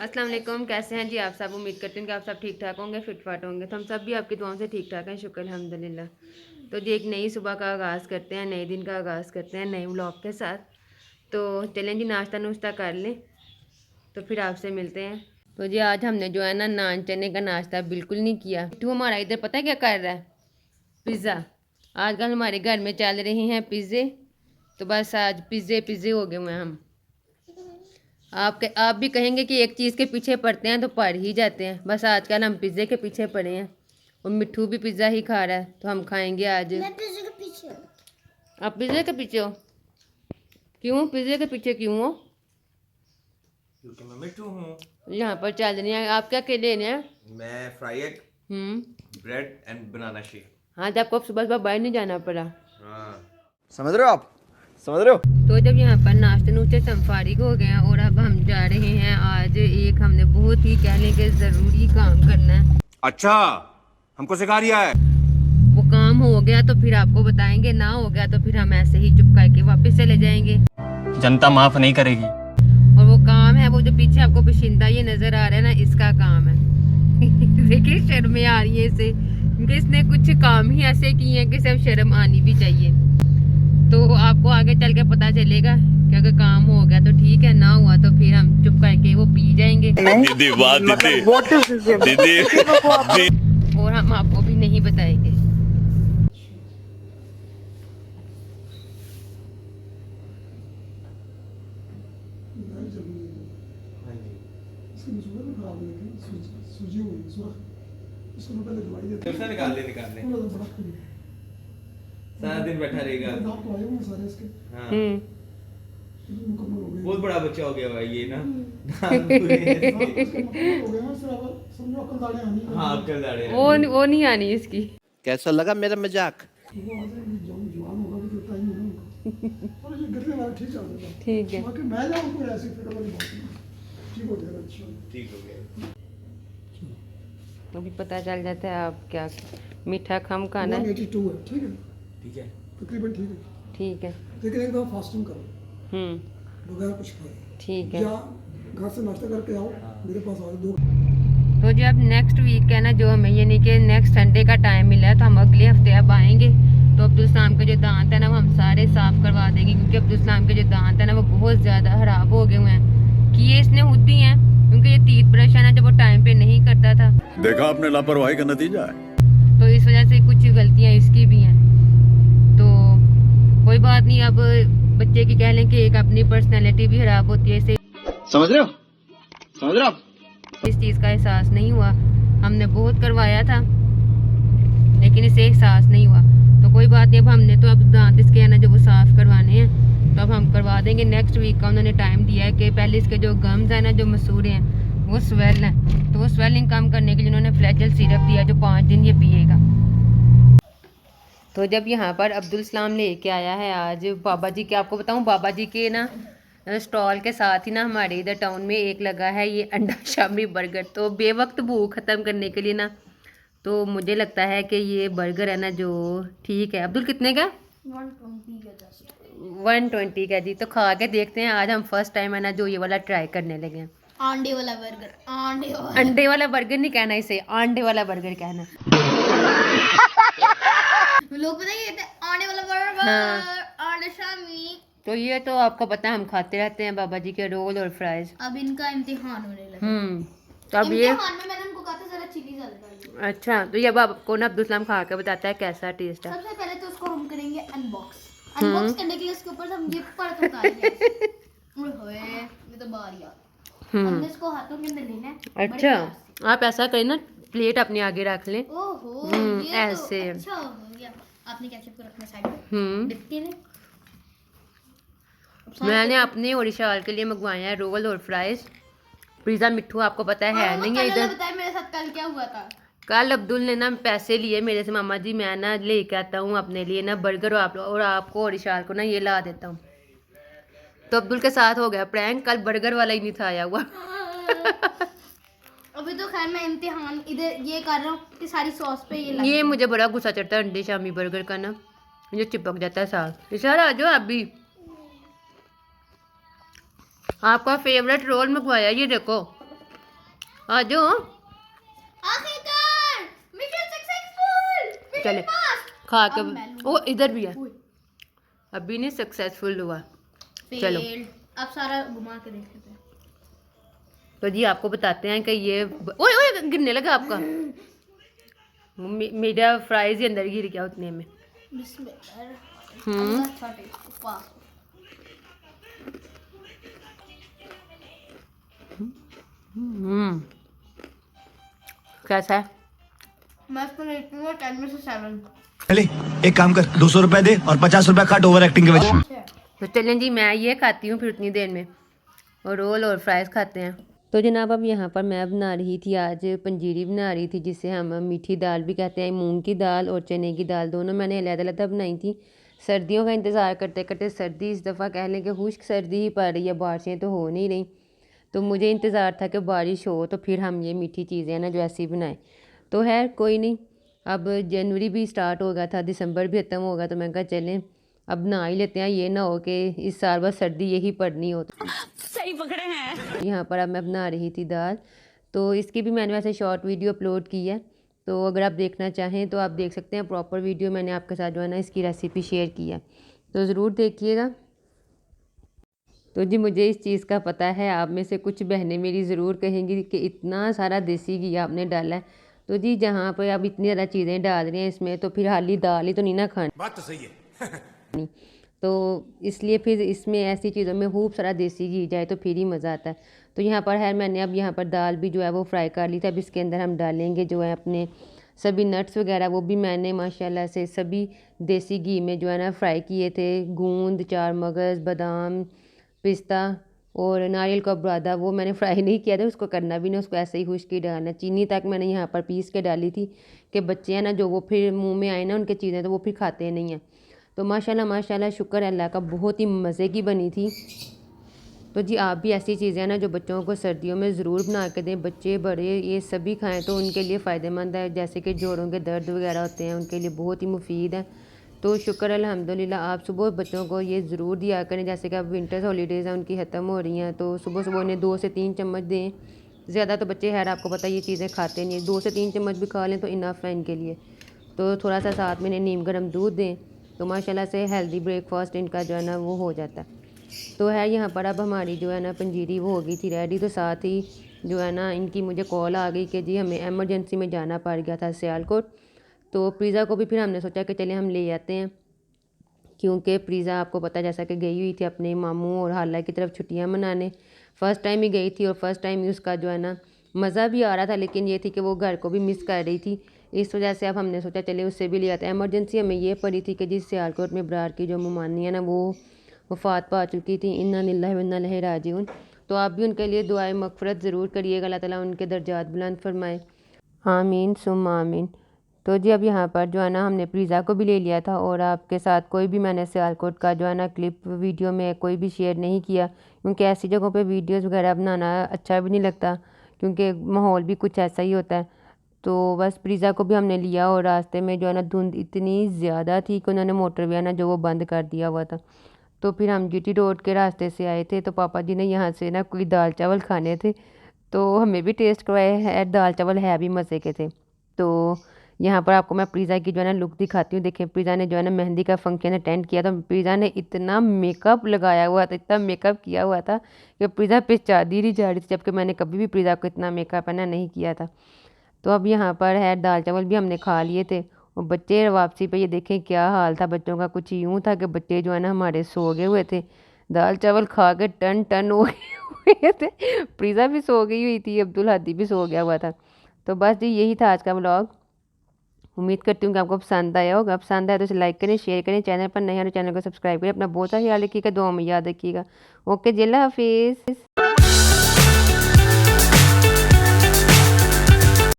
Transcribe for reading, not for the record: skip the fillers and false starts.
अस्सलाम वालेकुम, कैसे हैं जी आप सब। उम्मीद करते हैं कि आप सब ठीक ठाक होंगे, फिट फाट होंगे। तो हम सब भी आपकी दुआओं से ठीक ठाक हैं, शुक्र अल्हम्दुलिल्लाह। तो जी एक नई सुबह का आगाज़ करते हैं, नए दिन का आगाज़ करते हैं नए व्लॉग के साथ। तो चलें जी, नाश्ता नुश्ता कर लें तो फिर आपसे मिलते हैं। तो जी आज हमने जो है ना नान चने का नाश्ता बिल्कुल नहीं किया। मिट्टू हमारा इधर पता है क्या कर रहा है, पिज़्ज़ा। आजकल हमारे घर में चल रहे हैं पिज़्ज़े, तो बस आज पिज़्ज़े हो गए हुए हैं हम। आप भी कहेंगे कि एक चीज़ के पीछे पड़ते हैं तो पड़ ही जाते हैं। बस आजकल हम पिज़्ज़े के पीछे पड़े हैं और मिट्ठू भी पिज़्ज़ा ही खा रहा है, तो हम खाएंगे आज। मैं पिज़्ज़ा के पीछे हूँ। आप पिज़्ज़े के पीछे हो? क्यों पिज़्ज़े के पीछे क्यों हो? क्योंकि मैं मिट्टू हूँ। यहाँ पर चल रही हैं। आप क्या के ले रहे हैं? मैं fry egg, bread and banana shake. हाँ, जब आपको सुबह सुबह बाहर नहीं जाना पड़ा। हाँ, समझ रहे हो आप? समझ रहे हो? तो जब यहाँ पर नाश्ते नुश्ते से हम फारिग हो गए हैं और अब हम जा रहे हैं, आज एक हमने बहुत ही कह लें कि ज़रूरी काम करना है। अच्छा, हमको सिखा रिया है। वो काम हो गया तो फिर आपको बताएंगे, ना हो गया तो फिर हम ऐसे ही चुप करके वापस चले जाएंगे। जनता माफ नहीं करेगी। और वो काम है, वो जो पीछे आपको बशिंदा ये नजर आ रहा है ना, इसका काम है। देखिए शर्में आ रही है इसे, क्योंकि इसने कुछ काम ही ऐसे किए हैं कि सब शर्म आनी भी चाहिए। तो आपको आगे चल के पता चलेगा कि अगर काम हो गया तो ठीक है, ना हुआ तो फिर हम चुप करके वो पी जाएंगे। दीदी वाह दीदी और हम आपको भी नहीं बताएंगे। निकाल ले सारा दिन बैठा रहेगा। हाँ। बहुत बड़ा बच्चा हो गया भाई ये ना। हाँ, अक्ल दाढ़े वो नहीं आनी इसकी। कैसा लगा मेरा मजाक? ठीक है, ठीक हो गया। अभी पता चल जाता है आप क्या मीठा कम खाना है। 182 है, ठीक है, ठीक है, तकरीबन ठीक है। ठीक है, लेकिन एक दफ़ा फास्टिंग करो बगैर कुछ खाए। ठीक है। या घर से नाश्ता करके आओ, मेरे पास आओ 2। तो जो अब नेक्स्ट वीक है ना, जो हमें यानी कि नेक्स्ट संडे का टाइम मिला है, तो हम अगले हफ्ते अब आएंगे। तो अब्दुल सलाम के जो दांत है ना वो हम सारे साफ करवा देंगे, क्योंकि अब्दुल सलाम के जो दांत है ना वो बहुत ज़्यादा खराब हो गए हुए हैं। किए इसने खुद ही हैं, क्योंकि ये तीत परेशान है, जब वो टाइम पे नहीं करता था। देखा आपने लापरवाही का नतीजा है। तो इस वजह से कुछ गलतियाँ इसकी भी हैं। तो कोई बात नहीं, अब बच्चे की कह लें कि एक अपनी पर्सनैलिटी भी खराब होती है, इसे समझ रहे हो? समझ रहे हो आप? इस चीज़ का एहसास नहीं हुआ। हमने बहुत करवाया था लेकिन इसे एहसास नहीं हुआ। तो कोई बात नहीं, अब हमने तो अब दांत इसके है ना जो वो साफ़ करवाने हैं, तो अब हम करवा देंगे। नेक्स्ट वीक का उन्होंने टाइम दिया है कि पहले इसके जो गम्स हैं ना, जो मसूड़े हैं, वो स्वेल हैं, तो वो स्वेलिंग कम करने के लिए उन्होंने फ्लैजेल सिरप दिया, जो 5 दिन ये पिएगा। तो जब यहाँ पर अब्दुल सलाम लेके आया है आज बाबा जी के, आपको बताऊँ बाबा जी के ना स्टॉल के साथ ही ना हमारे इधर टाउन में एक लगा है ये अंडा शामी बर्गर। तो बेवक्त भूख ख़त्म करने के लिए ना, तो मुझे लगता है कि ये बर्गर है ना जो ठीक है। अब्दुल कितने का? 120 का जी। तो खा के देखते हैं। आज हम फर्स्ट टाइम है ना जो ये वाला ट्राई करने लगे हैं। अंडे वाला बर्गर, अंडे वाला बर्गर नहीं कहना इसे, अंडे वाला बर्गर कहना। लोग पता है कहते हैं अंडे वाला बर्गर, हाँ। अंडे शामी। तो ये तो आपको पता है हम खाते रहते हैं बाबा जी के रोल और फ्राइज। अब इनका इम्तिहान होने लगा। तो अब ये इम्तिहान में मैंने उनको कहा था जरा चिली ज्यादा डालिए। अच्छा, तो ये अब आपको ना अब्दुल सलाम खा के बताता है कैसा टेस्ट है। सबसे पहले तो उसको हम करेंगे अनबॉक्स करने के लिए उसके ऊपर हम ये परत उतारेंगे। ओए ये तो बाहर यार, हमने इसको हाथों के अंदर लेना है। बड़े अच्छा, प्यार से। आप ऐसा करें ना, प्लेट अपने आगे रख लें। ओहो, ये ऐसे। तो अच्छा हो गया। आपने कैसे को रखना साइड में डिप्टी में। मैंने अपने और विशाल के लिए मंगवाए हैं रोल और फ्राइज। पिज़्ज़ा मिट्ठू आपको पता है नहीं है इधर। बताया मेरे साथ कल क्या हुआ था। कल अब्दुल ने ना पैसे लिए मेरे से, मामा जी मैं ना लेके आता हूँ अपने लिए ना बर्गर, और आपको और विशाल को ना ये ला देता हूँ। तो अब्दुल के साथ हो गया प्रैंक, कल बर्गर वाला ही नहीं था आया हुआ। अभी तो खैर मैं इम्तिहान इधर ये कर रहा हूँ कि सारी सॉस पे ये लग ये मुझे बड़ा गुस्सा चढ़ता है अंडे शामी बर्गर का ना, मुझे चिपक जाता है साथ। विशाल आ जाओ आप भी। आपका फेवरेट रोल मंगवाया, ये देखो आ जाओ आखिरकार मिशन सक्सेसफुल, चले मिशन पास। खा के। अब मैं लूंगा। ओ इधर भी है, अभी नहीं सक्सेसफुल हुआ। चलो। फेल। अब सारा घुमा के देख लेते हैं। तो जी आपको बताते हैं कि ये ओए ओए गिरने लगा आपका। मेरा फ्राइज ही अंदर गिर गया उतने में। बिस्मिल्लाह। अच्छा टेस्ट पास। कैसा है? मैं इसको रेटिंग दूंगा 10 में से 7। चले एक काम कर 200 रुपए दे और 50 रुपए काट ओवर एक्टिंग के वजह। तो चलें जी, मैं ये खाती हूँ फिर उतनी देर में, और रोल और फ्राइज़ खाते हैं। तो जनाब अब यहाँ पर मैं बना रही थी, आज पंजीरी बना रही थी, जिसे हम मीठी दाल भी कहते हैं। मूंग की दाल और चने की दाल दोनों मैंने अलग-अलग बनाई थी। सर्दियों का इंतज़ार करते करते सर्दी इस दफ़ा कह लें कि खुश्क सर्दी ही पड़ रही है, बारिशें तो हो नहीं रही। तो मुझे इंतज़ार था कि बारिश हो तो फिर हम ये मीठी चीज़ें ना जो ऐसी बनाएं। तो है कोई नहीं, अब जनवरी भी स्टार्ट हो गया था, दिसंबर भी ख़त्म होगा, तो मैं कहा चलें अब नहा ही लेते हैं, ये ना हो कि इस साल बस सर्दी यही पड़नी हो। तो सही पकड़े हैं। यहाँ पर अब मैं बना रही थी दाल, तो इसकी भी मैंने वैसे शॉर्ट वीडियो अपलोड की है, तो अगर आप देखना चाहें तो आप देख सकते हैं। प्रॉपर वीडियो मैंने आपके साथ जो है ना इसकी रेसिपी शेयर की है, तो ज़रूर देखिएगा। तो जी मुझे इस चीज़ का पता है, आप में से कुछ बहनें मेरी ज़रूर कहेंगी कि इतना सारा देसी घी आपने डाला है। तो जी जहाँ पर आप इतनी ज़्यादा चीज़ें डाल रही हैं इसमें, तो फिर हाली दाल ही तो नहीं ना खानी। बात तो सही है। तो इसलिए फिर इसमें ऐसी चीज़ों में खूब सारा देसी घी जाए तो फिर ही मज़ा आता है। तो यहाँ पर है, मैंने अब यहाँ पर दाल भी जो है वो फ्राई कर ली था। अब इसके अंदर हम डालेंगे जो है अपने सभी नट्स वगैरह, वो भी मैंने माशाल्लाह से सभी देसी घी में जो है ना फ्राई किए थे। गूंद, चार मगज़, बादाम, पिस्ता और नारियल का बुरादा, वो मैंने फ्राई नहीं किया था, उसको करना भी नहीं, उसको ऐसे ही खुश्क ही डालना। चीनी तक मैंने यहाँ पर पीस के डाली थी कि बच्चे हैं ना जो वो फिर मुँह में आए ना उनके चीज़ें, तो वो फिर खाते नहीं हैं। तो माशाल्लाह माशाल्लाह शुक्र अल्लाह का, बहुत ही मज़े की बनी थी। तो जी आप भी ऐसी चीज़ें ना जो बच्चों को सर्दियों में ज़रूर बना के दें, बच्चे बड़े ये सभी खाएं तो उनके लिए फ़ायदेमंद है। जैसे कि जोड़ों के दर्द वगैरह होते हैं उनके लिए बहुत ही मुफीद है। तो शुक्र अल्हम्दुलिल्लाह, आप सुबह बच्चों को ये ज़रूर दिया करें। जैसे कि अब विंटर्स हॉलीडेज़ हैं उनकी ख़त्म हो रही हैं, तो सुबह सुबह उन्हें 2 से 3 चम्मच दें। ज़्यादा तो बच्चे खैर आपको पता है ये चीज़ें खाते नहीं हैं, 2 से 3 चम्मच भी खा लें तो इनफ है इनके लिए। तो थोड़ा सा साथ में इन्हें नीम गर्म दूध दें, तो माशाल्लाह से हेल्दी ब्रेकफास्ट इनका जो है ना वो हो जाता है। तो है यहाँ पर अब हमारी जो है ना पंजीरी वो हो गई थी रेडी। तो साथ ही जो है ना इनकी मुझे कॉल आ गई कि जी हमें एमरजेंसी में जाना पड़ गया था सियालकोट। तो प्रीज़ा को भी फिर हमने सोचा कि चले हम ले आते हैं, क्योंकि प्रीज़ा आपको पता है जैसा कि गई हुई थी अपने मामू और खाला की तरफ छुट्टियाँ मनाने। फ़र्स्ट टाइम ही गई थी और फ़र्स्ट टाइम ही उसका जो है ना मज़ा भी आ रहा था, लेकिन ये थी कि वो घर को भी मिस कर रही थी। इस वजह से अब हमने सोचा चले उससे भी ले आते हैं। एमरजेंसी हमें ये पड़ी थी कि जिस सियालकोट में बरार की जो मुमानी है ना वो वफ़ात पा चुकी थी। इन्ना लिल्लाहि व इन्ना इलैहि राजिऊन। तो आप भी उनके लिए दुआए मग़फ़िरत ज़रूर करिएगा, अल्लाह ताला उनके दर्जात बुलंद फरमाए, आमीन सुम्मा आमीन। तो जी अब यहाँ पर जो है ना हमने प्रीज़ा को भी ले लिया था, और आपके साथ कोई भी मैंने सियालकोट का जो है ना क्लिप वीडियो में कोई भी शेयर नहीं किया, क्योंकि ऐसी जगहों पे वीडियोस वगैरह बनाना अच्छा भी नहीं लगता, क्योंकि माहौल भी कुछ ऐसा ही होता है। तो बस प्रीज़ा को भी हमने लिया, और रास्ते में जो है ना धुंध इतनी ज़्यादा थी कि उन्होंने मोटरवे ना जो वो बंद कर दिया हुआ था। तो फिर हम जीटी रोड के रास्ते से आए थे, तो पापा जी ने यहाँ से ना कोई दाल चावल खाने थे, तो हमें भी टेस्ट करवाए है। दाल चावल है भी मज़े के थे। तो यहाँ पर आपको मैं प्रीज़ा की जो है ना लुक दिखाती हूँ। देखिए प्रीज़ा ने जो है ना मेहंदी का फंक्शन अटेंड किया था। प्रीज़ा ने इतना मेकअप लगाया हुआ था, इतना मेकअप किया हुआ था कि प्रीज़ा पे चादी नहीं जा रही थी, जबकि मैंने कभी भी प्रीज़ा को इतना मेकअप है ना नहीं किया था। तो अब यहाँ पर है दाल चावल भी हमने खा लिए थे, और बच्चे वापसी पे ये देखें क्या हाल था बच्चों का। कुछ यूँ था कि बच्चे जो है ना हमारे सो गए हुए थे, दाल चावल खा के टन टन हो हुए थे। प्रीज़ा भी सो गई हुई थी, अब्दुल हादी भी सो गया हुआ था। तो बस जी यही था आज का व्लॉग। उम्मीद करती हूँ कि आपको पसंद आया होगा। पसंद आया तो इसे लाइक करें, शेयर करें, चैनल पर नए हैं तो चैनल को सब्सक्राइब करें। अपना बहुत सारा ख्याल रखिएगा, दुआ में याद रखिएगा। ओके जी, अल्लाह हाफिज़।